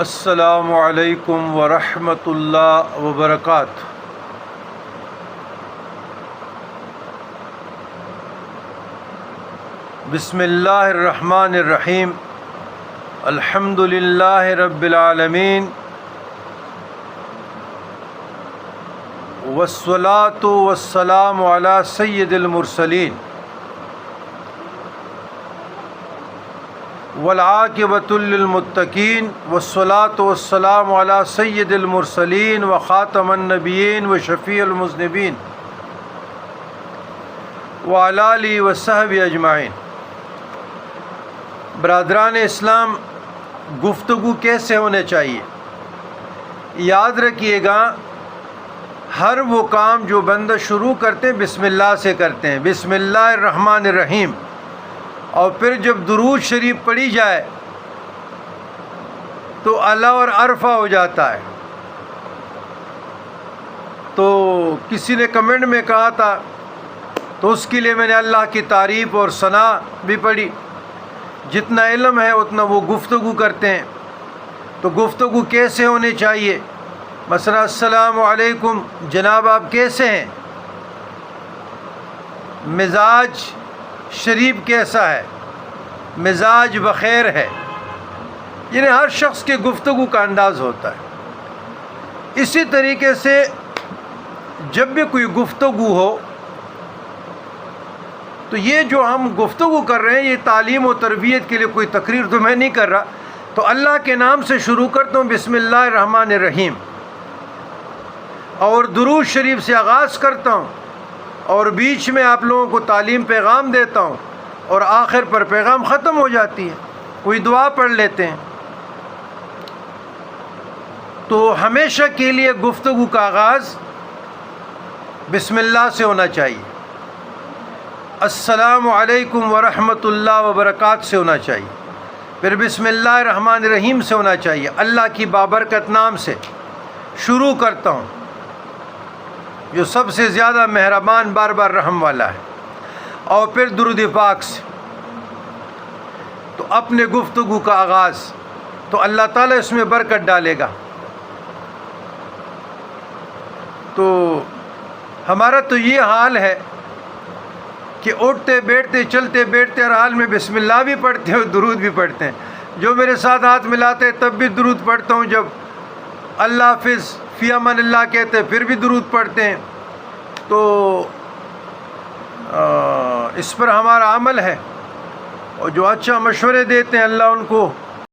السلام علیکم ورحمۃ اللہ وبرکاتہ۔ بسم اللہ الرحمن الرحیم۔ الحمد للہ رب العالمین، والصلاۃ والسلام علی سید المرسلین، والعاقبۃ للمتقین، والصلاۃ والسلام علی سید المرسلین وخاتم النبیین وشفیع المذنبین وعلی آلہ وصحبہ اجمعین۔ برادران اسلام، گفتگو کیسے ہونے چاہیے؟ یاد رکھیے گا، ہر وہ کام جو بندہ شروع کرتے ہیں بسم اللہ سے کرتے ہیں، بسم اللہ الرحمن الرحیم، اور پھر جب درود شریف پڑھی جائے تو اعلیٰ اور عرفہ ہو جاتا ہے۔ تو کسی نے کمنٹ میں کہا تھا، تو اس کے لیے میں نے اللہ کی تعریف اور ثنا بھی پڑھی۔ جتنا علم ہے اتنا وہ گفتگو کرتے ہیں۔ تو گفتگو کیسے ہونی چاہیے؟ مثلا السلام علیکم جناب، آپ کیسے ہیں؟ مزاج شریف کیسا ہے؟ مزاج بخیر ہے؟ یعنی ہر شخص کے گفتگو کا انداز ہوتا ہے۔ اسی طریقے سے جب بھی کوئی گفتگو ہو تو یہ جو ہم گفتگو کر رہے ہیں، یہ تعلیم و تربیت کے لیے کوئی تقریر تو میں نہیں کر رہا، تو اللہ کے نام سے شروع کرتا ہوں، بسم اللہ الرحمن الرحیم، اور درود شریف سے آغاز کرتا ہوں، اور بیچ میں آپ لوگوں کو تعلیم پیغام دیتا ہوں، اور آخر پر پیغام ختم ہو جاتی ہے، کوئی دعا پڑھ لیتے ہیں۔ تو ہمیشہ کے لیے گفتگو کا آغاز بسم اللہ سے ہونا چاہیے، السلام علیکم ورحمۃ اللہ وبرکاتہ سے ہونا چاہیے، پھر بسم اللہ الرحمن الرحیم سے ہونا چاہیے۔ اللہ کی بابرکت نام سے شروع کرتا ہوں، جو سب سے زیادہ مہربان بار بار رحم والا ہے، اور پھر درود پاک سے۔ تو اپنے گفتگو کا آغاز تو اللہ تعالیٰ اس میں برکت ڈالے گا۔ تو ہمارا تو یہ حال ہے کہ اٹھتے بیٹھتے چلتے بیٹھتے ہر حال میں بسم اللہ بھی پڑھتے ہیں اور درود بھی پڑھتے ہیں۔ جو میرے ساتھ ہاتھ ملاتے تب بھی درود پڑھتا ہوں، جب اللہ حافظ فی امان اللہ کہتے پھر بھی درود پڑھتے ہیں۔ تو اس پر ہمارا عمل ہے، اور جو اچھا مشورے دیتے ہیں اللہ ان کو